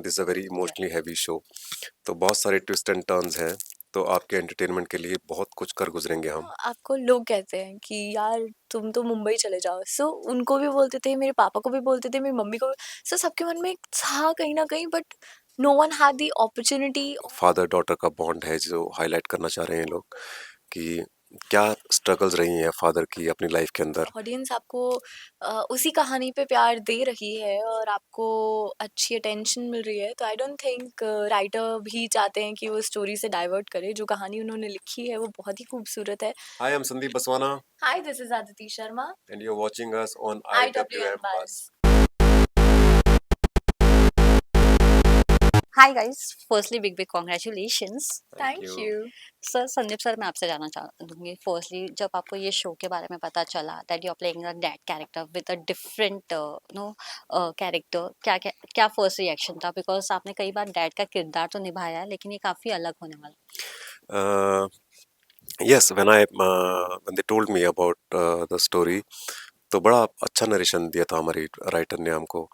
This a very emotionally heavy show. तो बहुत सारे ट्विस्ट एंड टर्न्स हैं। तो आपके एंटरटेनमेंट के लिए बहुत कुछ कर गुजरेंगे हम। आपको लोग कहते हैं कि यार तुम तो मुंबई चले जाओ, सो उनको भी बोलते थे, मेरे पापा को भी बोलते थे, मेरी मम्मी को भी। सो सबके मन में एक था कहीं ना कहीं, but no one had the opportunity. Father daughter का बॉन्ड है जो हाईलाइट करना चाह रहे हैं लोग कि क्या स्ट्रगल्स रही हैं फादर की अपनी लाइफ के अंदर। ऑडियंस आपको उसी कहानी पे प्यार दे रही है और आपको अच्छी अटेंशन मिल रही है, तो आई डोंट थिंक राइटर भी चाहते हैं कि वो स्टोरी से डाइवर्ट करे। जो कहानी उन्होंने लिखी है वो बहुत ही खूबसूरत है। Hi, I am Sandeep Baswana hi, this is Aditi Sharma, and you are watching us on I W M IWM Buzz. Buzz. Hi guys, firstly big big congratulations. Thank thank you. You. Sir Sandeep sir, मैं आपसे जानना चाहूँगी, फर्स्टली जब आपको ये show के बारे में पता चला that you are playing a dad character with a different no character, क्या क्या क्या फर्स्ट रिएक्शन था? बिकॉज आपने कई बार डैड का किरदार तो निभाया है, लेकिन ये काफ़ी अलग होने वाला yes, when they told me about the story, तो बड़ा अच्छा नरेशन दिया था हमारी राइटर ने हमको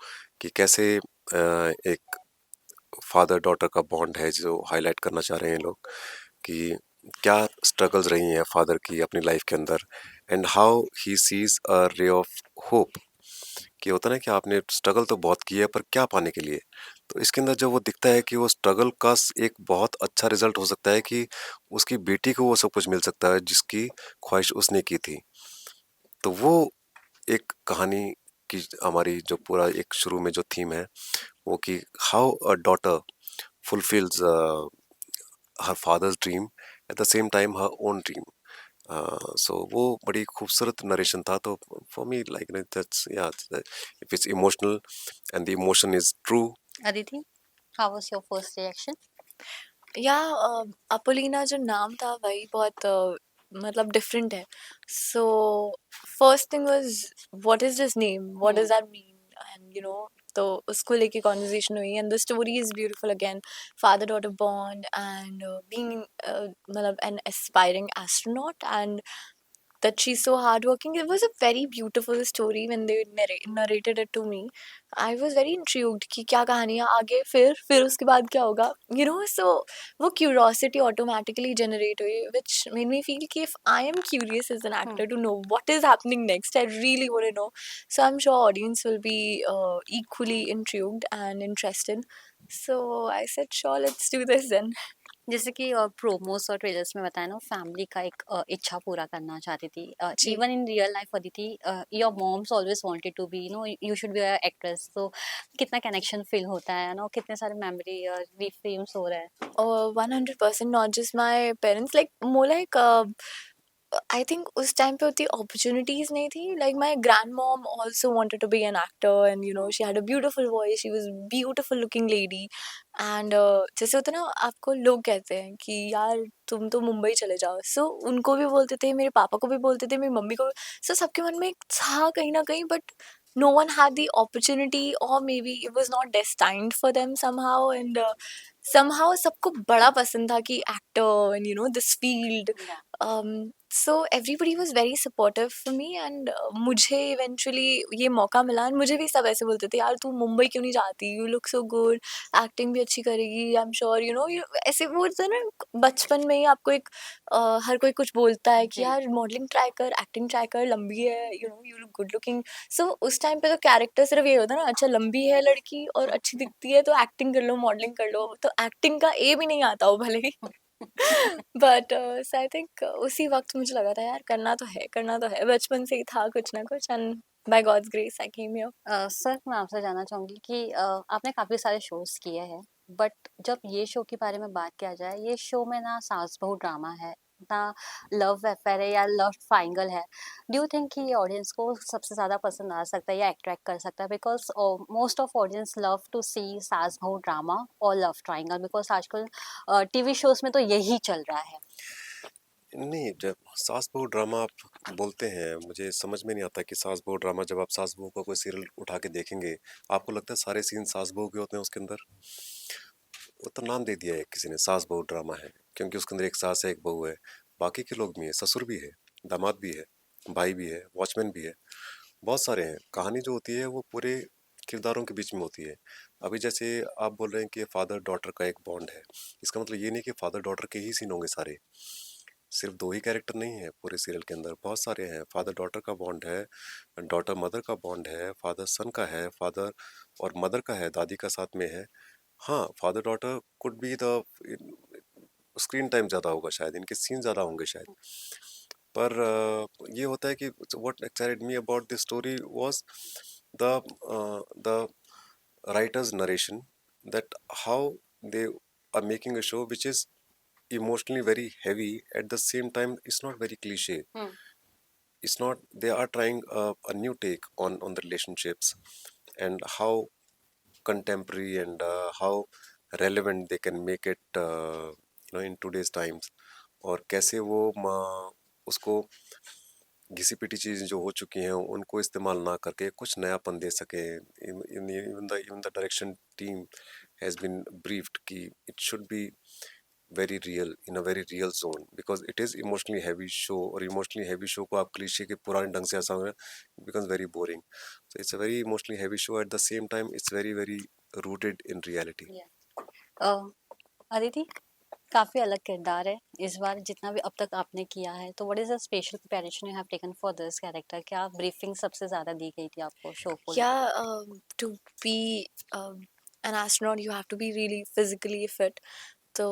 कि कैसे एक फादर डॉटर का बॉन्ड है जो हाईलाइट करना चाह रहे हैं लोग कि क्या स्ट्रगल्स रही हैं फादर की अपनी लाइफ के अंदर and how he sees a ray of hope. कि होता है ना कि आपने स्ट्रगल तो बहुत की है पर क्या पाने के लिए। तो इसके अंदर जब वो दिखता है कि वो स्ट्रगल का एक बहुत अच्छा रिजल्ट हो सकता है कि उसकी बेटी को वो सब कुछ मिल सकता है जिसकी ख्वाहिश उसने की थी। तो वो एक कहानी की हमारी जो पूरा एक शुरू में जो थीम है वो कि how a daughter fulfills her father's dream at the same time her own dream. So वो बड़ी खूबसूरत नरेशन था। तो for me like that's yeah if it's emotional and the emotion is true. है। Aditi, how was your first reaction? या Apollina जो नाम था वही बहुत मतलब डिफरेंट है। So first thing was, what is this name, what does that mean, and तो उसको लेके कॉन्वर्जेशन हुई। And the story is beautiful again, father daughter bond and being मतलब an aspiring astronaut, and that she's so hardworking. It was a very beautiful story when they narrated it to me. I was very intrigued कि क्या कहानी है आगे, फिर उसके बाद क्या होगा, so वो curiosity automatically generate हुई, which made me feel कि if I am curious as an actor to know what is happening next, I really want to know. So I'm sure audience will be equally intrigued and interested. So I said sure, let's do this then. जैसे कि promos और trailers में बताया ना, family का एक इच्छा पूरा करना चाहती थी। जी। Even in real life Aditi, your mom's always wanted to be you should be a actress. तो कितना कनेक्शन फील होता है ना, कितने सारे मेमोरी रीफ्रेम्स हो रहा है। 100%, not just my parents, like more like I think उस टाइम पे उतनी अपॉर्चुनिटीज नहीं थी। Like my grand mom also wanted to be an actor, and she had a beautiful voice, she was beautiful looking lady. And जैसे होता है ना, आपको लोग कहते हैं कि यार तुम तो मुंबई चले जाओ, सो उनको भी बोलते थे, मेरे पापा को भी बोलते थे, मेरी मम्मी को भी। सो सबके मन में एक था कहीं ना कहीं, but no one had the opportunity, और maybe it was not destined for them somehow. And somehow सबको बड़ा पसंद था कि actor and this field. So everybody was very supportive for me, and मुझे इवेंचुअली ये मौका मिला। एंड मुझे भी सब ऐसे बोलते थे, यार तू मुंबई क्यों नहीं जाती, you look so good, acting भी अच्छी करेगी, आई एम श्योर। ऐसे बोलते हैं ना, बचपन में ही आपको एक हर कोई कुछ बोलता है कि जी। यार मॉडलिंग ट्राई कर, एक्टिंग ट्राई कर, लंबी है, यू लुक गुड लुकिंग। सो उस टाइम पे तो कैरेक्टर सिर्फ ये होता है ना, अच्छा लंबी है लड़की और अच्छी दिखती है तो एक्टिंग कर लो, मॉडलिंग कर लो। तो एक्टिंग का ए भी नहीं आता हो भले ही। बट आई थिंक उसी वक्त मुझे लगा था यार करना तो है, करना तो है, बचपन से ही था कुछ ना कुछ। And by God's grace I came here. Sir, मैं आपसे जानना चाहूँगी कि आपने काफ़ी सारे शोज़ किए हैं, बट जब ये शो के बारे में बात किया जाए, ये शो में ना सास बहू ड्रामा है, ना लव अफेयर है या लव ट्रायंगल है। डू यू थिंक कि ये ऑडियंस को सबसे ज़्यादा पसंद आ सकता है या अट्रैक्ट कर सकता है? Because most of audience love to see saas bahu drama और लव ट्रायंगल, बिकॉज आजकल टीवी शोज़ में तो यही चल रहा है। नहीं, जब सास बहू ड्रामा आप बोलते हैं मुझे समझ में नहीं आता कि सास बहू ड्रामा, जब आप सास बहू का कोई सीरियल उठा के देखेंगे आपको लगता है सारे सीन सास बहू के होते हैं उसके अंदर। वो तो नाम दे दिया है किसी ने, सास बहू ड्रामा है क्योंकि उसके अंदर एक सास है एक बहू है, बाकी के लोग भी हैं, ससुर भी है, दामाद भी है, भाई भी है, वॉचमैन भी है, बहुत सारे हैं। कहानी जो होती है वो पूरे किरदारों के बीच में होती है। अभी जैसे आप बोल रहे हैं कि फादर डॉटर का एक बॉन्ड है, इसका मतलब ये नहीं कि फादर डॉटर के ही सीन होंगे सारे। सिर्फ दो ही कैरेक्टर नहीं है पूरे सीरियल के अंदर, बहुत सारे हैं। फादर डॉटर का बॉन्ड है, डॉटर मदर का बॉन्ड है, फादर सन का है, फादर और मदर का है, दादी का साथ में है। हाँ, father daughter could be the screen time ज़्यादा होगा शायद, इनके सीन ज़्यादा होंगे शायद। पर ये होता है कि what excited me about this story was the the writer's narration, that how they are making a show which is emotionally very heavy, at the same time it's not very cliche. Hmm. It's not, they are trying a new take on the relationships, and how contemporary and how relevant they can make it in today's times, और कैसे वो उसको घिसी पिटी चीज़ें जो हो चुकी हैं उनको इस्तेमाल ना करके कुछ नयापन दे सके। Even the direction team has been briefed कि it should be very real, in a very real zone, because it is emotionally heavy show, और इमोशनली हैवी शो को आप क्लीशे के पुराने ढंग से ऐसा becomes very boring. So it's a very emotionally heavy show, at the same time it's very very rooted in reality. Yeah. Aditi, काफी अलग किरदार है इस बार जितना भी अब तक आपने किया है, तो what is the special preparation you have taken for this character? क्या ब्रीफिंग सबसे ज्यादा दी गई थी आपको शो को लेकर? Yeah, to be an astronaut, you have to be really physically fit. So,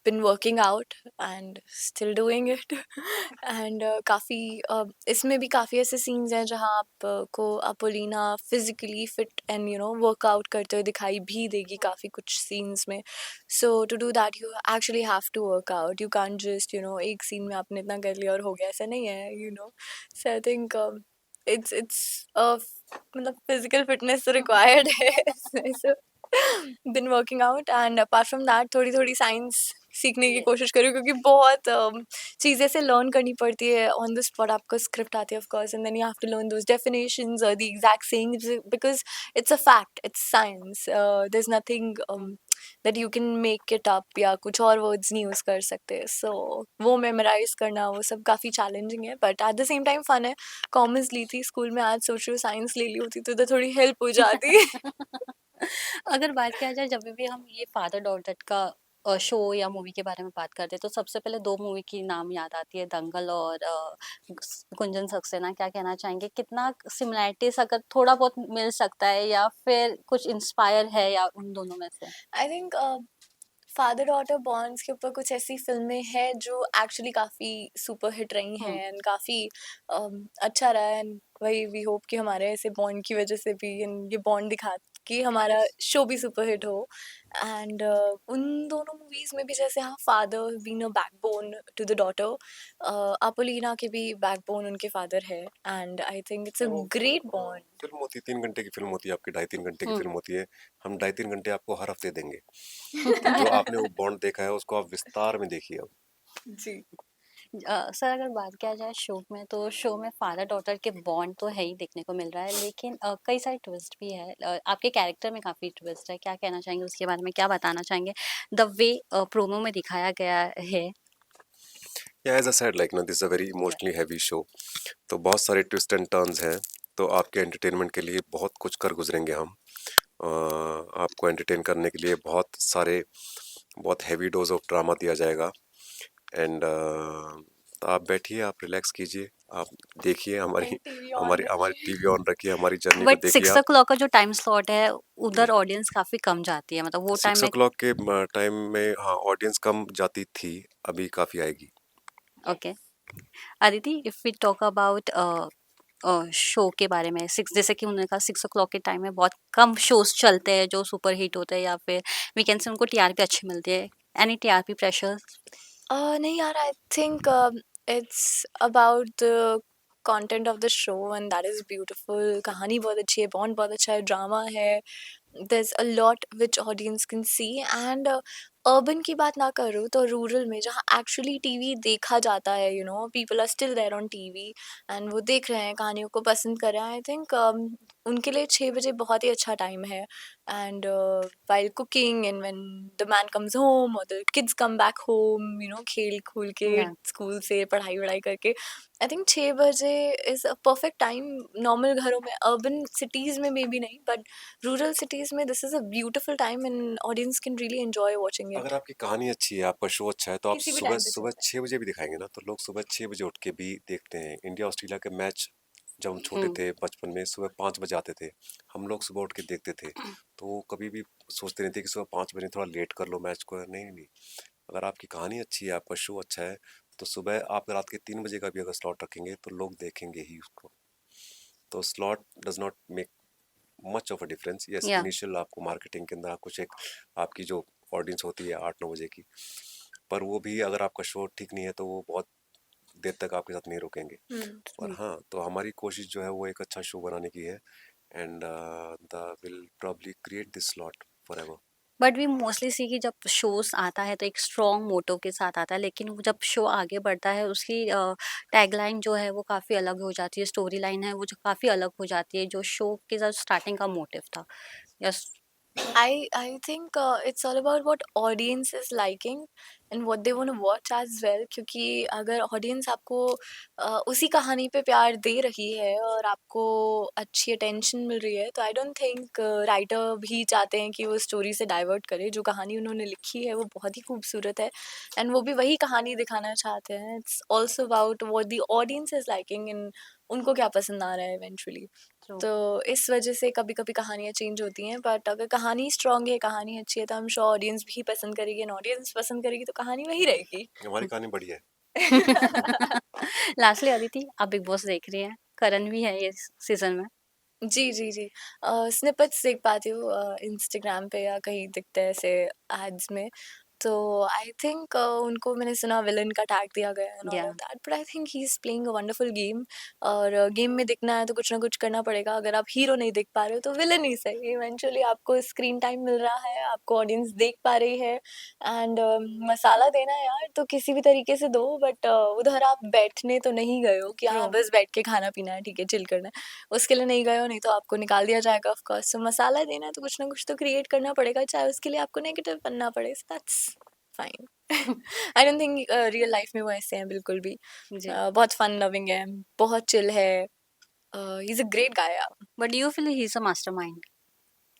been working out and still doing it. And काफ़ी इसमें भी काफ़ी ऐसे scenes हैं जहाँ को Apolina physically fit and workout करते हुए दिखाई भी देगी काफ़ी कुछ scenes में. So to do that you actually have to work out. You can't just एक scene में आपने इतना कर लिया और हो गया, ऐसा नहीं है. So I think it's मतलब physical fitness required है. So been working out, and apart from that थोड़ी थोड़ी साइंस सीखने की Yes. कोशिश करी, क्योंकि बहुत चीज़ें से लर्न करनी पड़ती है ऑन द स्पॉट. आपको स्क्रिप्ट आती है of course, and then you have to learn those definitions और the exact sayings, because it's a fact, it's science. There is nothing that you can make it up, या कुछ और words नहीं use कर सकते. सो वो मेमोराइज करना वो सब काफ़ी चैलेंजिंग है, but at the same time fun है. कॉमर्स ली थी स्कूल में, आज सोच रही हूँ साइंस ले ली होती तो थोड़ी हेल्प हो जाती. अगर बात किया जाए, जब भी हम ये फादर डॉटर का शो या मूवी के बारे में बात करते हैं, तो सबसे पहले दो मूवी की नाम याद आती है, दंगल और कुंजन सक्सेना। क्या कहना चाहेंगे, कितना सिमिलैरिटीज अगर थोड़ा बहुत मिल सकता है, या फिर कुछ इंस्पायर है या उन दोनों में से? I think father daughter bonds के ऊपर कुछ ऐसी फिल्में हैं जो एक्चुअली काफ़ी सुपर हिट रही हैं, हम्म। एंड काफ़ी अच्छा रहा है. एंड वही वी होप कि हमारे ऐसे बॉन्ड की वजह से भी ये बॉन्ड दिखा कि हमारा शो भी सुपर हिट हो. एंड उन दोनों मूवीज में भी जैसे हाँ, father been a backbone to the daughter, Appolena के भी बैकबोन उनके फादर है, and I think it's a वो ग्रेट बॉन्ड. फिल्म होती है, 3 घंटे की फिल्म होती है आपकी, 2.5-3 घंटे की हम्म। फिल्म होती है। हम 2.5-3 घंटे आपको हर हफ्ते देंगे, कि जो आपने वो बॉन्ड देखा है उसको आप विस्तार में देखिए अब। जी. सर, अगर बात किया जाए शो में, तो शो में फादर डॉटर के बॉन्ड तो है ही देखने को मिल रहा है, लेकिन कई सारे ट्विस्ट भी है। आपके कैरेक्टर में काफी ट्विस्ट है, क्या कहना चाहेंगे उसके बारे में, क्या बताना चाहेंगे द वे प्रोमो में दिखाया गया है? या एज अ सेड, लाइक ना, this a very emotionally heavy show, तो बहुत सारे ट्विस्ट एंड टर्न्स हैं। तो आपके एंटरटेनमेंट के लिए बहुत कुछ कर गुजरेंगे हम। आपको एंटरटेन करने के लिए बहुत हैवी डोज ऑफ ड्रामा दिया जाएगा। एंड तो आप बैठिए, आप रिलैक्स कीजिए, आप देखिए हमारी टीवी ऑन हमारी हमारी रखिए. टीवी ऑन रखिए, हमारी जर्नी को बट देखिए 6 आप। o'clock का जो टाइम स्लॉट है, जी, उधर ऑडियंस काफी कम जाती है, मतलब वो टाइम सिक्स ओ में। क्लॉक के टाइम में हाँ ऑडियंस कम जाती थी, अभी काफ़ी आएगी। Okay. Aditi, if we talk about show के बारे में, सिक्स, जैसे कि उन्होंने कहा 6 o'clock के टाइम में बहुत कम शोज चलते हैं जो सुपर हिट होते हैं, या फिर वीकेंड से उनको टीआरपी अच्छी मिलती है। Any TRP pressure? नहीं यार, आई think it's about the content of the show, and that is beautiful. कहानी बहुत अच्छी है, बॉन्ड बहुत अच्छा है, ड्रामा है. There's a lot which audience can see, and urban की बात ना करूँ तो रूरल में जहाँ एक्चुअली टीवी देखा जाता है, people are still there on TV and वो देख रहे हैं, कहानियों को पसंद कर रहे हैं। आई थिंक उनके लिए 6 बजे बहुत ही अच्छा टाइम है। And while cooking and when the man comes home और the kids come back home, खेल खूल के या स्कूल से पढ़ाई वढ़ाई करके, आई थिंक 6 बजे is a perfect time. Normal घरों में, अर्बन सिटीज़ में मे बी नहीं, बट रूरल सिटीज़ में this is a beautiful time and audience can really enjoy watching अगर इट आपकी कहानी अच्छी है, आपका शो अच्छा है, तो आप किसी भी सुबह टाइम पे सुबह चलता 6 बजे भी दिखाएंगे ना, तो लोग सुबह 6 बजे उठ के भी देखते हैं। इंडिया ऑस्ट्रेलिया के मैच जब हम छोटे हम्म थे बचपन में, सुबह 5 बजे आते थे, हम लोग सुबह उठ के देखते थे। तो वो कभी भी सोचते नहीं थे कि सुबह 5 बजे थोड़ा लेट कर लो मैच को। नहीं नहीं, अगर आपकी कहानी अच्छी है, आपका शो अच्छा है, तो सुबह आप रात के 3 बजे का भी अगर स्लॉट रखेंगे तो लोग देखेंगे ही उसको। तो slot does not make much of a difference. Yes, या इनिशियल आपको मार्केटिंग के अंदर कुछ एक आपकी जो ऑडियंस होती है 8-9 बजे की, पर वो भी अगर आपका शो ठीक नहीं है तो वो बहुत देर तक आपके साथ नहीं रुकेंगे। और हाँ, तो हमारी कोशिश जो है वो एक अच्छा शो बनाने की है, and the will probably create this slot forever. But we mostly see कि जब शोज आता है तो एक स्ट्रॉन्ग मोटो के साथ आता है, लेकिन वो जब शो आगे बढ़ता है उसकी टैगलाइन जो है वो काफ़ी अलग हो जाती है, स्टोरी लाइन है वो जो काफ़ी अलग हो जाती है जो शो के जब स्टार्टिंग का मोटिव था। Yes. I think it's all about what audience is liking and what they want to watch as well, क्योंकि अगर audience आपको उसी कहानी पे प्यार दे रही है और आपको अच्छी attention मिल रही है, तो I don't think writer भी चाहते हैं कि वो story से divert करे। जो कहानी उन्होंने लिखी है वो बहुत ही खूबसूरत है and वो भी वही कहानी दिखाना चाहते हैं। It's also about what the audience is liking and उनको क्या पसंद आ रहा है eventually। ट्रू। तो इस वजह से कभी-कभी कहानियाँ चेंज होती हैं, बट अगर कहानी स्ट्रॉन्ग है, कहानी अच्छी है, तो आई एम श्योर ऑडियंस भी पसंद करेगी एंड ऑडियंस पसंद करेगी तो कहानी वही रहेगी। हमारी कहानी बढ़िया है। लास्टली अदिति, आप बिग बॉस देख रही हैं, करण भी है ये सीजन में। जी, जी, जी। स्निपेट्स देख पाती हूँ इंस्टाग्राम पे या कहीं दिखते हैं ऐसे एड्स में। तो आई थिंक उनको मैंने सुना विलेन का टैग दिया गया है एंड ऑल या of that, but I think he is playing a wonderful game. और गेम में दिखना है तो कुछ ना कुछ करना पड़ेगा। अगर आप हीरो नहीं दिख पा रहे हो तो विलेन ही सही, इवेंचुअली आपको स्क्रीन टाइम मिल रहा है, आपको ऑडियंस देख पा रही है एंड मसाला देना है यार तो किसी भी तरीके से दो, बट उधर आप बैठने तो नहीं गए हो कि ट्रू। हाँ, बस बैठ के खाना पीना है, ठीक है, चिल करना है। उसके लिए नहीं गए हो, नहीं तो आपको निकाल दिया जाएगा ऑफ कोर्स। सो मसाला देना है तो कुछ ना कुछ तो क्रिएट करना पड़ेगा, चाहे उसके लिए आपको नेगेटिव बनना पड़े। So that's fine. I don't think real life में वो ऐसे हैं बिल्कुल भी। जी। बहुत फन लविंग है, बहुत चिल है। He is a great guy. But you feel he is a mastermind?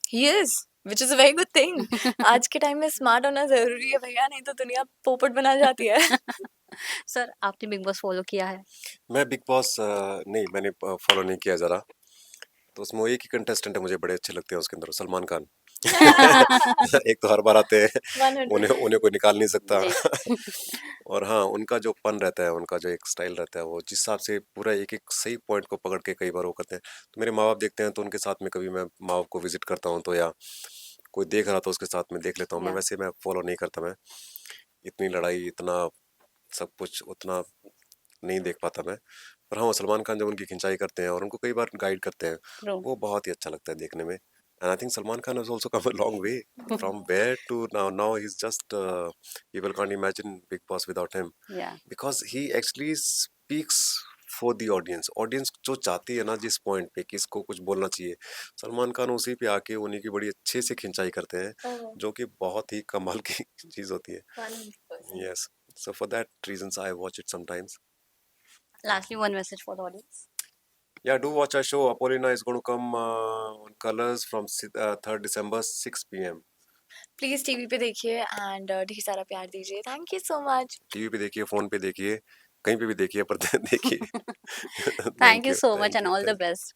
He is, which is a very good thing. आज के टाइम में स्मार्ट होना जरूरी है भैया, नहीं तो दुनिया पोपट बना जाती है। सर, आपने बिग बॉस फॉलो किया है? मैं बिग बॉस नहीं, मैंने फॉलो नहीं किया ज़रा। तो उसमें वो एक ही कंटेस्टेंट है मुझे बड़े अच्छे लगते हैं उसके अंदर, सलमान खान। एक तो हर बार आते हैं, उन्हें 100। उन्हें कोई निकाल नहीं सकता। जी। और हाँ, उनका जो पन रहता है, उनका जो एक स्टाइल रहता है, वो जिस हिसाब से पूरा एक-एक सही पॉइंट को पकड़ के कई बार वो करते हैं। तो मेरे माँ-बाप देखते हैं तो उनके साथ में कभी मैं माँ-बाप को विज़िट करता हूँ, तो या कोई देख रहा तो उसके साथ में देख लेता हूँ। मैं या वैसे मैं फ़ॉलो नहीं करता मैं। इतनी लड़ाई, इतना सब कुछ उतना नहीं देख पाता मैं। पर हाँ, वो सलमान खान जब उनकी खिंचाई करते हैं और उनको कई बार गाइड करते हैं, ट्रू। वो बहुत ही अच्छा लगता है देखने में। And I think Salman Khan has also come a long way from where to now. Now he is just people can't imagine Bigg Boss without him, या because he actually speaks for the audience. Audience जो चाहती है ना जिस पॉइंट पे कि इसको कुछ बोलना चाहिए, सलमान खान उसी पे आके उन्हीं की बड़ी अच्छे से खिंचाई करते हैं, जो कि बहुत ही कमाल की चीज़ होती है। 100%। Yes. So for that reasons I watch it sometimes. Lastly one message for the audience. Yeah, do watch our show. Apollina is going to come on Colors from 3rd December 6 p.m. Please TV पे देखिए and ढेर सारा प्यार दीजिए। Thank you so much. TV पे देखिए, phone पे देखिए, कहीं पे भी देखिए, पर देखिए। Thank Thank you you, so much thank and you, all the thank you. Best.